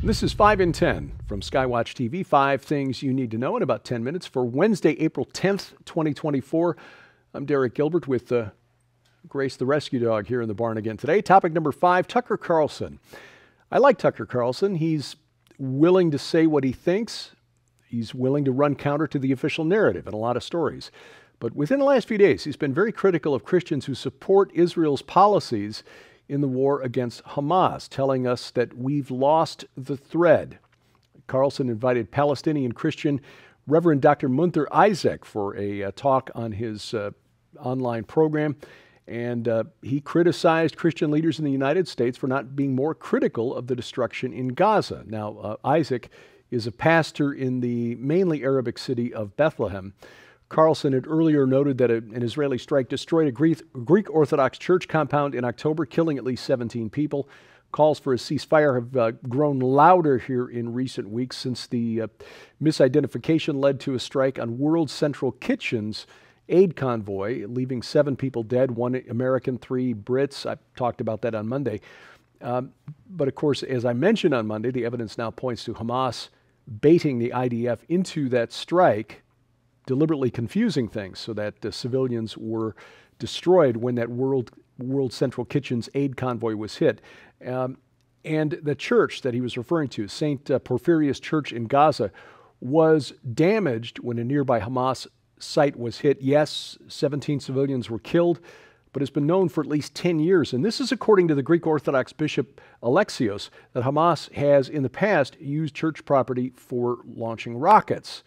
This is 5 in 10 from Skywatch TV. 5 things you need to know in about 10 minutes for Wednesday, April 10th, 2024. I'm Derek Gilbert with Grace the Rescue Dog here in the barn again today. Topic number 5, Tucker Carlson. I like Tucker Carlson. He's willing to say what he thinks. He's willing to run counter to the official narrative in a lot of stories. But within the last few days, he's been very critical of Christians who support Israel's policies in the war against Hamas, telling us that we've lost the thread. Carlson invited Palestinian Christian Reverend Dr. Munther Isaac for a talk on his online program, and he criticized Christian leaders in the United States for not being more critical of the destruction in Gaza. Now, Isaac is a pastor in the mainly Arabic city of Bethlehem. Carlson had earlier noted that an Israeli strike destroyed a Greek Orthodox church compound in October, killing at least 17 people. Calls for a ceasefire have grown louder here in recent weeks since the misidentification led to a strike on World Central Kitchen's aid convoy, leaving 7 people dead, 1 American, 3 Brits. I talked about that on Monday. But of course, as I mentioned on Monday, the evidence now points to Hamas baiting the IDF into that strike, deliberately confusing things so that civilians were destroyed when that World Central Kitchen's aid convoy was hit. And the church that he was referring to, St. Porphyrius Church in Gaza, was damaged when a nearby Hamas site was hit. Yes, 17 civilians were killed, but it's been known for at least 10 years. And this is according to the Greek Orthodox Bishop Alexios, that Hamas has in the past used church property for launching rockets.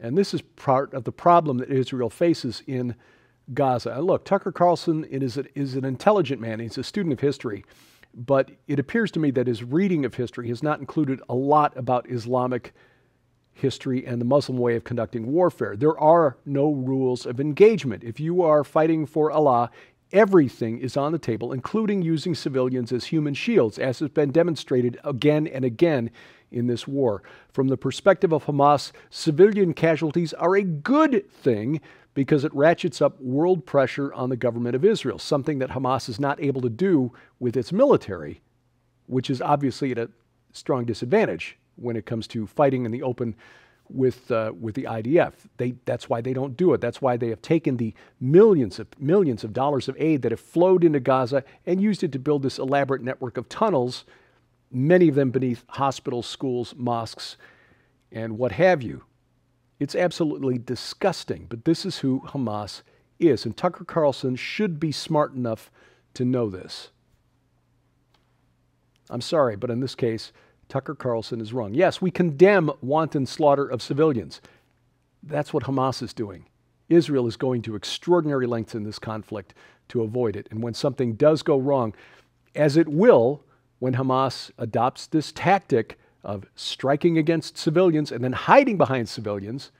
And this is part of the problem that Israel faces in Gaza. And look, Tucker Carlson is an intelligent man. He's a student of history. But it appears to me that his reading of history has not included a lot about Islamic history and the Muslim way of conducting warfare. There are no rules of engagement. If you are fighting for Allah, everything is on the table, including using civilians as human shields, as has been demonstrated again and again in this war. From the perspective of Hamas, civilian casualties are a good thing because it ratchets up world pressure on the government of Israel, something that Hamas is not able to do with its military, which is obviously at a strong disadvantage when it comes to fighting in the open with the IDF. That's why they don't do it. That's why they have taken the millions of dollars of aid that have flowed into Gaza and used it to build this elaborate network of tunnels, many of them beneath hospitals, schools, mosques, and what have you. It's absolutely disgusting, but this is who Hamas is, and Tucker Carlson should be smart enough to know this. I'm sorry, but in this case, Tucker Carlson is wrong. Yes, we condemn wanton slaughter of civilians. That's what Hamas is doing. Israel is going to extraordinary lengths in this conflict to avoid it. And when something does go wrong, as it will when Hamas adopts this tactic of striking against civilians and then hiding behind civilians,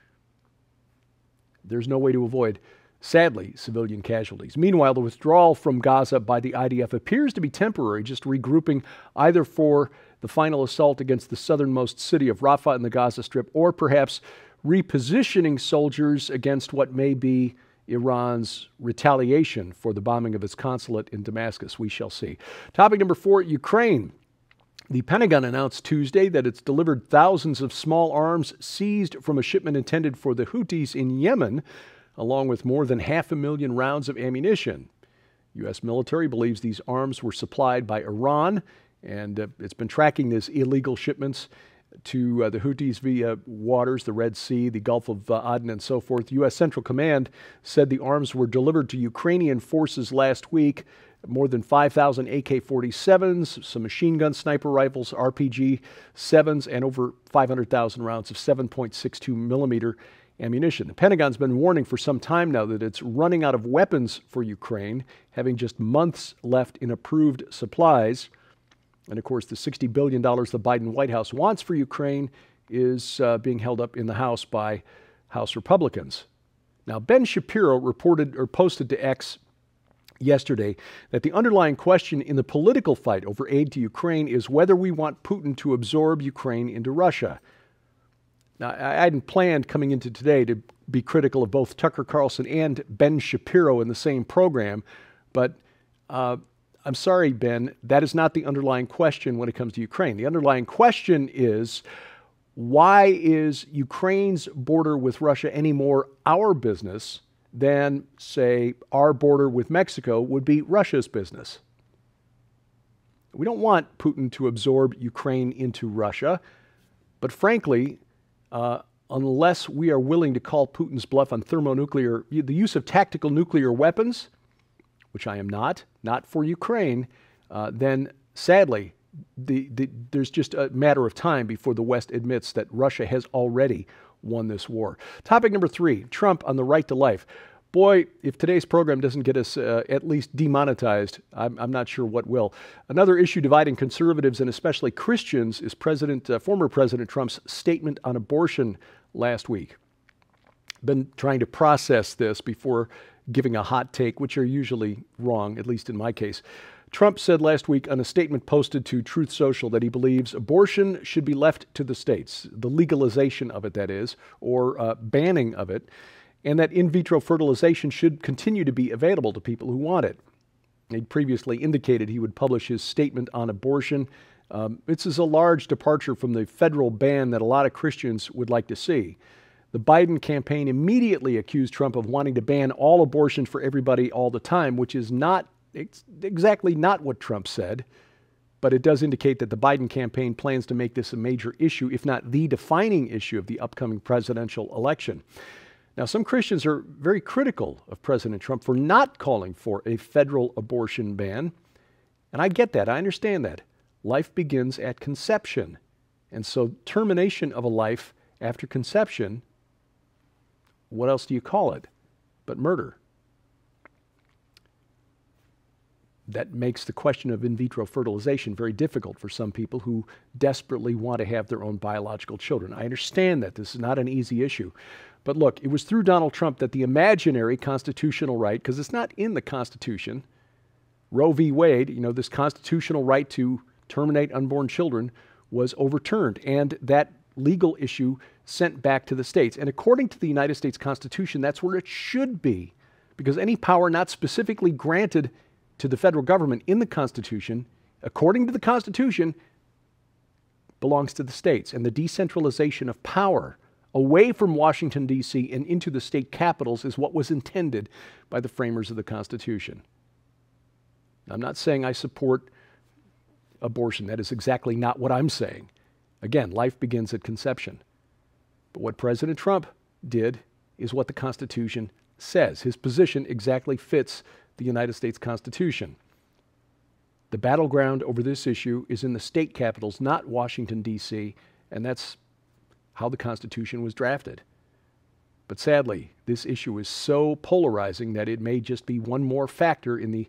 there's no way to avoid, sadly, civilian casualties. Meanwhile, the withdrawal from Gaza by the IDF appears to be temporary, just regrouping either for the final assault against the southernmost city of Rafah in the Gaza Strip, or perhaps repositioning soldiers against what may be Iran's retaliation for the bombing of its consulate in Damascus. We shall see. Topic number 4, Ukraine. The Pentagon announced Tuesday that it's delivered thousands of small arms seized from a shipment intended for the Houthis in Yemen, along with more than 500,000 rounds of ammunition. U.S. military believes these arms were supplied by Iran, and it's been tracking these illegal shipments to the Houthis via waters, the Red Sea, the Gulf of Aden, and so forth. U.S. Central Command said the arms were delivered to Ukrainian forces last week. More than 5,000 AK-47s, some machine gun sniper rifles, RPG-7s, and over 500,000 rounds of 7.62 millimeter ammunition. The Pentagon's been warning for some time now that it's running out of weapons for Ukraine, having just months left in approved supplies. And of course, the $60 billion the Biden White House wants for Ukraine is being held up in the House by House Republicans. Now, Ben Shapiro posted to X yesterday that the underlying question in the political fight over aid to Ukraine is whether we want Putin to absorb Ukraine into Russia. Now, I hadn't planned coming into today to be critical of both Tucker Carlson and Ben Shapiro in the same program, but I'm sorry, Ben, that is not the underlying question when it comes to Ukraine. The underlying question is, why is Ukraine's border with Russia any more our business than, say, our border with Mexico would be Russia's business? We don't want Putin to absorb Ukraine into Russia, but frankly, unless we are willing to call Putin's bluff on thermonuclear, the use of tactical nuclear weapons, which I am not for Ukraine, then sadly, there's just a matter of time before the West admits that Russia has already won this war. Topic number 3, Trump on the right to life. Boy, if today's program doesn't get us at least demonetized, I'm not sure what will. Another issue dividing conservatives and especially Christians is former President Trump's statement on abortion last week. Been trying to process this before giving a hot take, which are usually wrong, at least in my case. Trump said last week on a statement posted to Truth Social that he believes abortion should be left to the states, the legalization of it, that is, or banning of it, and that in vitro fertilization should continue to be available to people who want it. He previously indicated he would publish his statement on abortion. This is a large departure from the federal ban that a lot of Christians would like to see. The Biden campaign immediately accused Trump of wanting to ban all abortion for everybody all the time, which is exactly not what Trump said, but it does indicate that the Biden campaign plans to make this a major issue, if not the defining issue of the upcoming presidential election. Now, some Christians are very critical of President Trump for not calling for a federal abortion ban, and I get that. I understand that. Life begins at conception, and so termination of a life after conception, what else do you call it but murder? That makes the question of in vitro fertilization very difficult for some people who desperately want to have their own biological children. I understand that this is not an easy issue. But look, it was through Donald Trump that the imaginary constitutional right, because it's not in the Constitution, Roe v. Wade, this constitutional right to terminate unborn children was overturned, and that legal issue sent back to the states. And according to the United States Constitution, that's where it should be, because any power not specifically granted to the federal government in the Constitution, according to the Constitution, belongs to the states. And the decentralization of power away from Washington, D.C. and into the state capitals is what was intended by the framers of the Constitution. I'm not saying I support abortion. That is exactly not what I'm saying. Again, life begins at conception. But what President Trump did is what the Constitution says. His position exactly fits the United States Constitution. The battleground over this issue is in the state capitals, not Washington, D.C., and that's how the Constitution was drafted. But sadly, this issue is so polarizing that it may just be one more factor in the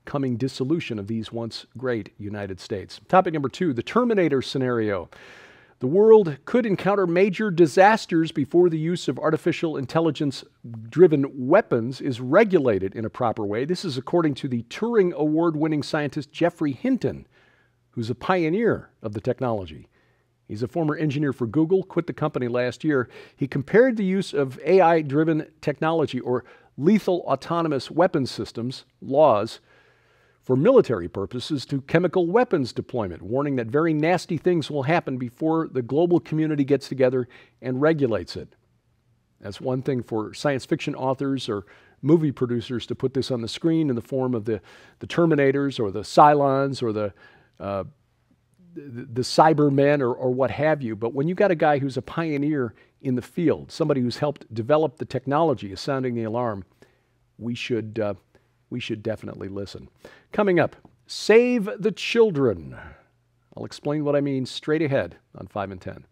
coming dissolution of these once great United States. Topic number 2, the Terminator scenario. The world could encounter major disasters before the use of artificial intelligence-driven weapons is regulated in a proper way. This is according to the Turing Award-winning scientist Geoffrey Hinton, who's a pioneer of the technology. He's a former engineer for Google, quit the company last year. He compared the use of AI-driven technology or lethal autonomous weapons systems, laws, for military purposes to chemical weapons deployment, warning that very nasty things will happen before the global community gets together and regulates it. That's one thing for science fiction authors or movie producers to put this on the screen in the form of the Terminators or the Cylons or the Cybermen or what have you. But when you got a guy who's a pioneer in the field, somebody who's helped develop the technology is sounding the alarm, we should definitely listen. Coming up, save the children. I'll explain what I mean straight ahead on 5 and 10.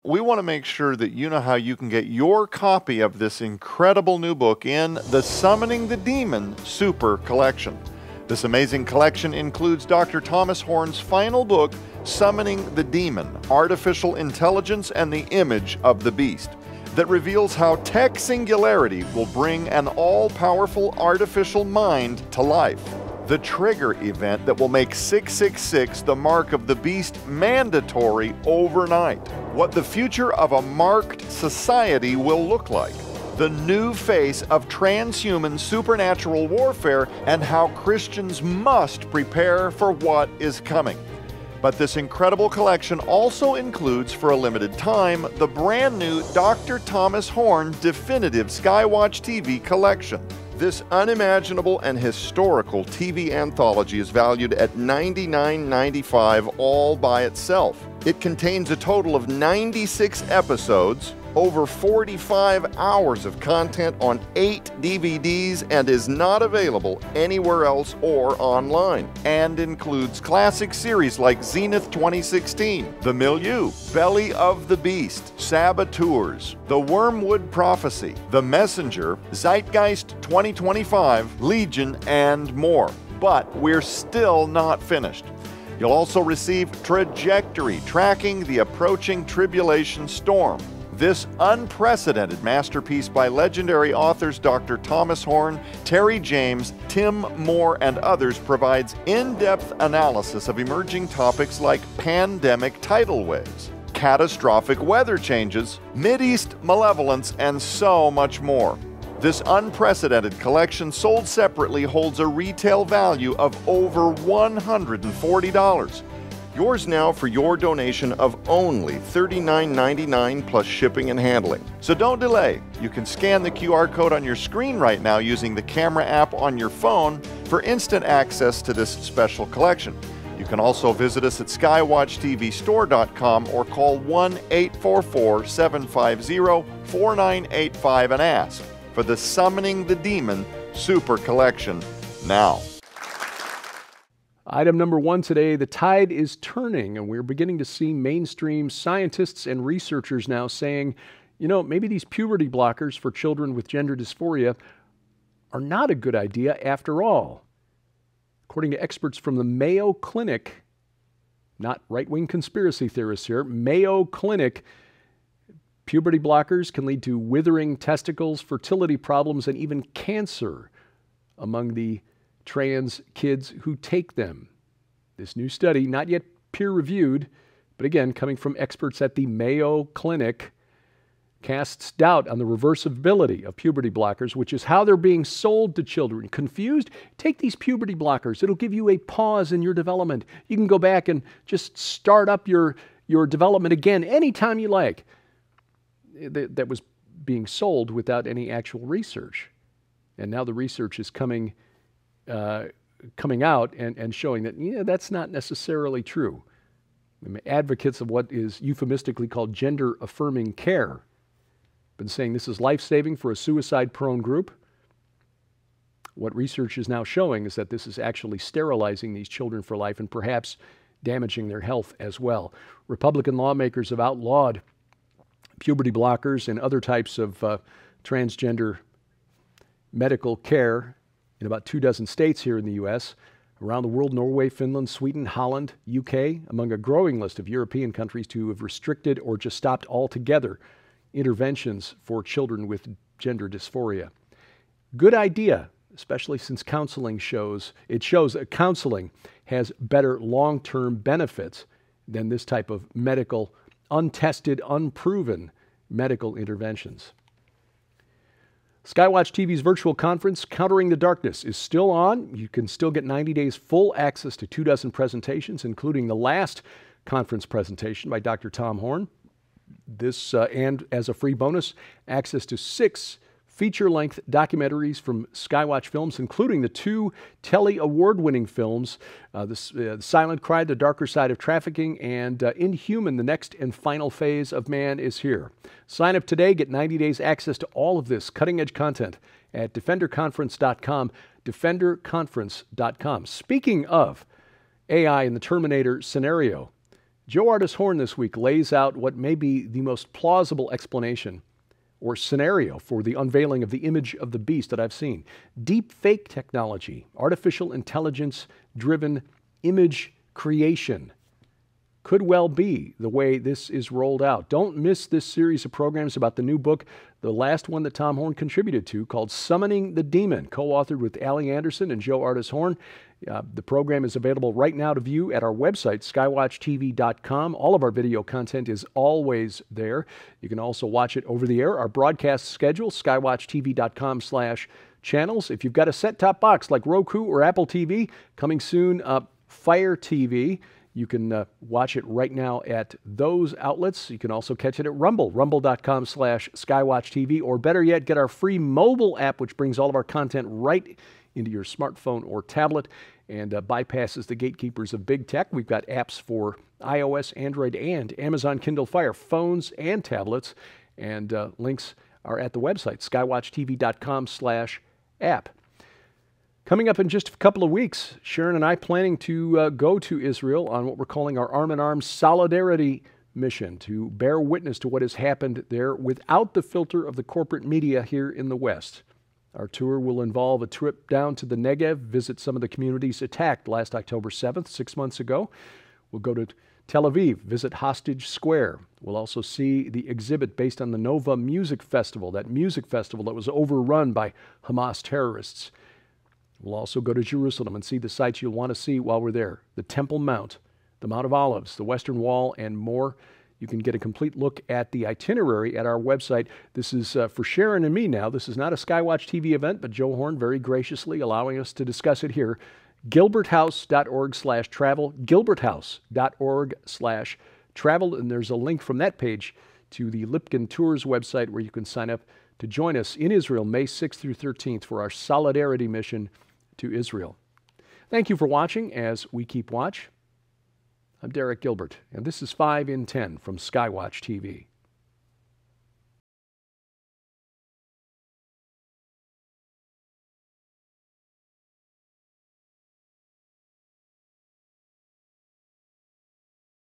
We want to make sure that you know how you can get your copy of this incredible new book in the Summoning the Demon Super Collection. This amazing collection includes Dr. Thomas Horn's final book, Summoning the Demon, Artificial Intelligence and the Image of the Beast, that reveals how tech singularity will bring an all-powerful artificial mind to life. The trigger event that will make 666, the mark of the beast, mandatory overnight. What the future of a marked society will look like. the new face of transhuman supernatural warfare and how Christians must prepare for what is coming. But this incredible collection also includes, for a limited time, the brand new Dr. Thomas Horn Definitive Skywatch TV collection. This unimaginable and historical TV anthology is valued at $99.95 all by itself. It contains a total of 96 episodes, over 45 hours of content on 8 DVDs, and is not available anywhere else or online, and includes classic series like Zenith 2016, The Milieu, Belly of the Beast, Saboteurs, The Wormwood Prophecy, The Messenger, Zeitgeist 2025, Legion, and more. But we're still not finished. You'll also receive Trajectory, Tracking the Approaching Tribulation Storm. This unprecedented masterpiece by legendary authors Dr. Thomas Horn, Terry James, Tim Moore, and others provides in-depth analysis of emerging topics like pandemic tidal waves, catastrophic weather changes, Mideast malevolence, and so much more. This unprecedented collection, sold separately, holds a retail value of over $140. Yours now for your donation of only $39.99 plus shipping and handling. So don't delay. You can scan the QR code on your screen right now using the camera app on your phone for instant access to this special collection. You can also visit us at skywatchtvstore.com or call 1-844-750-4985 and ask for the Summoning the Demon Super Collection now. Item number 1 today, the tide is turning, and we're beginning to see mainstream scientists and researchers now saying, you know, maybe these puberty blockers for children with gender dysphoria are not a good idea after all. According to experts from the Mayo Clinic, not right-wing conspiracy theorists here, Mayo Clinic, puberty blockers can lead to withering testicles, fertility problems, and even cancer among the trans kids who take them. This new study, not yet peer-reviewed, but again, coming from experts at the Mayo Clinic, casts doubt on the reversibility of puberty blockers, which is how they're being sold to children. Confused? Take these puberty blockers. It'll give you a pause in your development. You can go back and just start up your development again anytime you like. That was being sold without any actual research. And now the research is coming out and showing that, that's not necessarily true. Advocates of what is euphemistically called gender-affirming care been saying this is life-saving for a suicide-prone group. What research is now showing is that this is actually sterilizing these children for life and perhaps damaging their health as well. Republican lawmakers have outlawed puberty blockers and other types of transgender medical care in about 24 states here in the U.S., around the world, Norway, Finland, Sweden, Holland, UK, among a growing list of European countries to have restricted or just stopped altogether interventions for children with gender dysphoria. Good idea, especially since counseling shows that counseling has better long-term benefits than this type of medical, untested, unproven medical interventions. Skywatch TV's virtual conference, Countering the Darkness, is still on. You can still get 90 days full access to 24 presentations, including the last conference presentation by Dr. Tom Horn. This, and as a free bonus, access to 6 feature-length documentaries from Skywatch Films, including the 2 Telly Award-winning films, The Silent Cry, The Darker Side of Trafficking, and Inhuman, The Next and Final Phase of Man is Here. Sign up today, get 90 days access to all of this cutting-edge content at defenderconference.com, defenderconference.com. Speaking of AI in the Terminator scenario, Joe Artis Horn this week lays out what may be the most plausible explanation or scenario for the unveiling of the image of the beast that I've seen. Deep fake technology, artificial intelligence-driven image creation could well be the way this is rolled out. Don't miss this series of programs about the new book, the last one that Tom Horn contributed to, called Summoning the Demon, co-authored with Allie Anderson and Joe Artis Horn. The program is available right now to view at our website, skywatchtv.com. All of our video content is always there. You can also watch it over the air. Our broadcast schedule, skywatchtv.com/channels. If you've got a set-top box like Roku or Apple TV, coming soon, Fire TV. You can watch it right now at those outlets. You can also catch it at Rumble, rumble.com/skywatchtv, or better yet, get our free mobile app, which brings all of our content right into your smartphone or tablet and bypasses the gatekeepers of big tech. We've got apps for iOS, Android, and Amazon Kindle Fire phones and tablets, and links are at the website, skywatchtv.com/app. Coming up in just a couple of weeks, Sharon and I planning to go to Israel on what we're calling our Arm in Arms Solidarity mission, to bear witness to what has happened there without the filter of the corporate media here in the West. Our tour will involve a trip down to the Negev, visit some of the communities attacked last October 7th, 6 months ago. We'll go to Tel Aviv, visit Hostage Square. We'll also see the exhibit based on the Nova Music Festival, that music festival that was overrun by Hamas terrorists. We'll also go to Jerusalem and see the sites you'll want to see while we're there. The Temple Mount, the Mount of Olives, the Western Wall, and more. You can get a complete look at the itinerary at our website. This is for Sharon and me now. This is not a Skywatch TV event, but Joe Horn very graciously allowing us to discuss it here. gilberthouse.org/travel, gilberthouse.org/travel, and there's a link from that page to the Lipkin Tours website where you can sign up to join us in Israel May 6th through 13th for our Solidarity mission to Israel. Thank you for watching as we keep watch. I'm Derek Gilbert, and this is 5 in 10 from Skywatch TV.